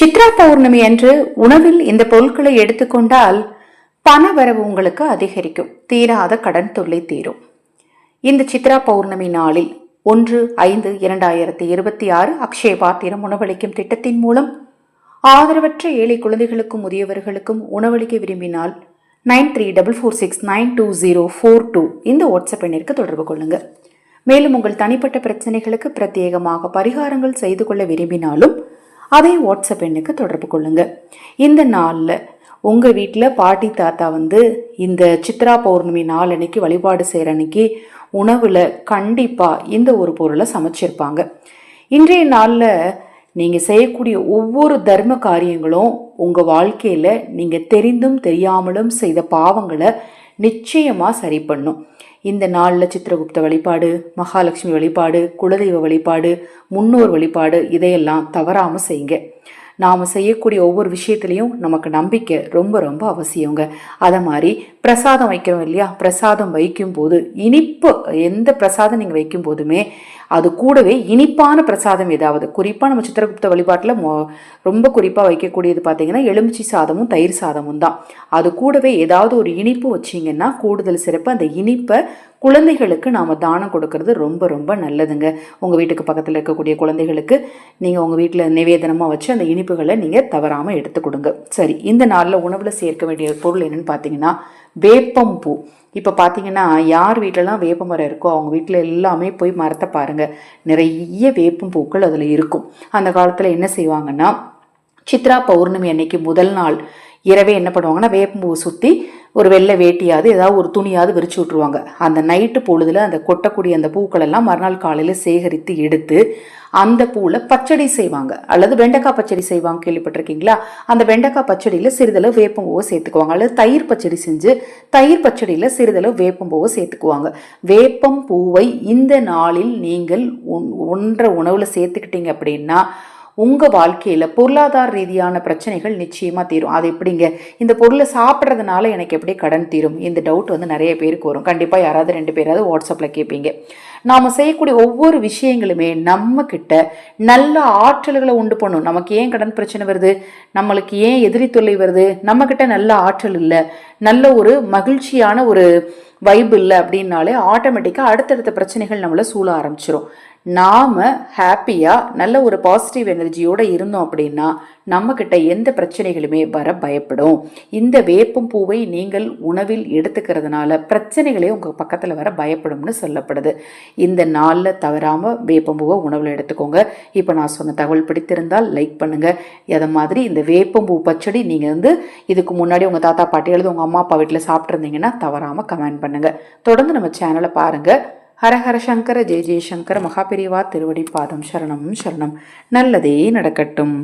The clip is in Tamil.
சித்ரா பௌர்ணமி அன்று உணவில் இந்த பொருட்களை எடுத்துக்கொண்டால் பண வரவு உங்களுக்கு அதிகரிக்கும், தீராத கடன் தொல்லை தீரும். இந்த சித்ரா பௌர்ணமி நாளில் 1/5/2026 அக்ஷய பாத்திரம் உணவளிக்கும் திட்டத்தின் மூலம் ஆதரவற்ற ஏழை குழந்தைகளுக்கும் முதியவர்களுக்கும் உணவளிக்க விரும்பினால் 9344692042 இந்த வாட்ஸ்அப் எண்ணிற்கு தொடர்பு கொள்ளுங்க. மேலும் உங்கள் தனிப்பட்ட பிரச்சனைகளுக்கு பிரத்யேகமாக பரிகாரங்கள் செய்து கொள்ள விரும்பினாலும் அதே வாட்ஸ்அப் எண்ணுக்கு தொடர்பு கொள்ளுங்க. இந்த நாளில் உங்கள் வீட்டில் பாட்டி தாத்தா இந்த சித்ரா பௌர்ணமி நாள் அன்னைக்கு வழிபாடு செய்கிற அன்னைக்கு உணவில் கண்டிப்பாக இந்த ஒரு பொருளை சமைச்சிருப்பாங்க. இன்றைய நாளில் நீங்கள் செய்யக்கூடிய ஒவ்வொரு தர்ம காரியங்களும் உங்கள் வாழ்க்கையில் நீங்கள் தெரிந்தும் தெரியாமலும் செய்த பாவங்களை நிச்சயமாக சரி பண்ணும். இந்த நாளில் சித்திரகுப்த வழிபாடு, மகாலட்சுமி வழிபாடு, குலதெய்வ வழிபாடு, முன்னோர் வழிபாடு இதையெல்லாம் தவறாமல் செய்யுங்க. நாம் செய்யக்கூடிய ஒவ்வொரு விஷயத்துலையும் நமக்கு நம்பிக்கை ரொம்ப ரொம்ப அவசியங்க. அதை மாதிரி பிரசாதம் வைக்கிறோம் இல்லையா, பிரசாதம் வைக்கும் போது இனிப்பு எந்த பிரசாதம் நீங்கள் வைக்கும் போதுமே அது கூடவே இனிப்பான பிரசாதம் ஏதாவது, குறிப்பாக நம்ம சித்திரகுப்த வழிபாட்டில் ரொம்ப குறிப்பாக வைக்கக்கூடியது பார்த்தீங்கன்னா எலுமிச்சை சாதமும் தயிர் சாதமும் தான். அது கூடவே ஏதாவது ஒரு இனிப்பு வச்சிங்கன்னா கூடுதல் சிறப்பு. அந்த இனிப்பை குழந்தைகளுக்கு நாம் தானம் கொடுக்கறது ரொம்ப ரொம்ப நல்லதுங்க. உங்கள் வீட்டுக்கு பக்கத்தில் இருக்கக்கூடிய குழந்தைகளுக்கு நீங்கள் உங்கள் வீட்டில் நிவேதனமாக வச்சு அந்த இனிப்புகளை நீங்கள் தவறாமல் எடுத்து கொடுங்க. சரி, இந்த நாளில் உணவில் சேர்க்க வேண்டிய பொருள் என்னென்னு பார்த்தீங்கன்னா வேப்பம் பூ. இப்போ பார்த்தீங்கன்னா யார் வீட்டிலலாம் வேப்ப மரம் இருக்கோ அவங்க வீட்டில் எல்லாமே போய் மரத்தை பாருங்கள், நிறைய வேப்பம் பூக்கள் அதில் இருக்கும். அந்த காலத்தில் என்ன செய்வாங்கன்னா சித்ரா பௌர்ணமி அன்னைக்கு முதல் நாள் இரவே என்ன பண்ணுவாங்கன்னா வேப்பம்பூவை சுற்றி ஒரு வெள்ளை வேட்டியாவது ஏதாவது ஒரு துணியாவது விரிச்சு விட்ருவாங்க. அந்த நைட்டு பொழுதுல அந்த கொட்டக்கூடிய அந்த பூக்கள் எல்லாம் மறுநாள் காலையில் சேகரித்து எடுத்து அந்த பூவில் பச்சடி செய்வாங்க, அல்லது வெண்டைக்காய் பச்சடி செய்வாங்க, கேள்விப்பட்டிருக்கீங்களா? அந்த வெண்டைக்காய் பச்சடியில் சிறிதளவு வேப்பம்பூவை சேர்த்துக்குவாங்க, அல்லது தயிர் பச்சடி செஞ்சு தயிர் பச்சடியில் சிறிதளவு வேப்பம்பூவை சேர்த்துக்குவாங்க. வேப்பம் பூவை இந்த நாளில் நீங்கள் ஒன்றை உணவில் சேர்த்துக்கிட்டீங்க அப்படின்னா உங்கள் வாழ்க்கையில் பொருளாதார ரீதியான பிரச்சனைகள் நிச்சயமாக தீரும். அது எப்படிங்க, இந்த பொருளை சாப்பிட்றதுனால எனக்கு எப்படி கடன் தீரும்? இந்த டவுட் நிறைய பேருக்கு வரும். கண்டிப்பாக யாராவது 2 பேராவது வாட்ஸ்அப்பில் கேட்பீங்க. நாம் செய்யக்கூடிய ஒவ்வொரு விஷயங்களுமே நம்ம கிட்ட நல்ல ஆற்றல்களை உண்டு பண்ணும். நமக்கு ஏன் கடன் பிரச்சனை வருது, நம்மளுக்கு ஏன் எதிரி தொல்லை வருது, நம்மக்கிட்ட நல்ல ஆற்றல் இல்லை, நல்ல ஒரு மகிழ்ச்சியான ஒரு வைப் இல்லை அப்படின்னாலே ஆட்டோமேட்டிக்காக அடுத்தடுத்த பிரச்சனைகள் நம்மளை சூழ ஆரம்பிச்சிடும். நாம் ஹாப்பியாக நல்ல ஒரு பாசிட்டிவ் எனர்ஜியோடு இருந்தோம் அப்படின்னா நம்மக்கிட்ட எந்த பிரச்சனைகளுமே வர பயப்படும். இந்த வேப்பம் பூவை நீங்கள் உணவில் எடுத்துக்கிறதுனால பிரச்சனைகளே உங்கள் பக்கத்தில் வர பயப்படும்னு சொல்லப்படுது. இந்த நாளில் தவறாமல் வேப்பம்பூவை உணவில் எடுத்துக்கோங்க. இப்போ நான் சொன்ன தகவல் பிடித்திருந்தால் லைக் பண்ணுங்கள். அதை மாதிரி இந்த வேப்பம்பூ பச்சடி நீங்கள் இதுக்கு முன்னாடி உங்கள் தாத்தா பாட்டி அல்லது உங்கள் அம்மா அப்பா வீட்டில் சாப்பிட்ருந்தீங்கன்னா தவறாமல் கமெண்ட் பண்ணுங்கள். தொடர்ந்து நம்ம சேனலை பாருங்கள். ஹரஹர சங்கர ஜெய ஜெயசங்கர மகாபெரிவா திருவடி பாதம் சரணம் சரணம். நல்லதே நடக்கட்டும்.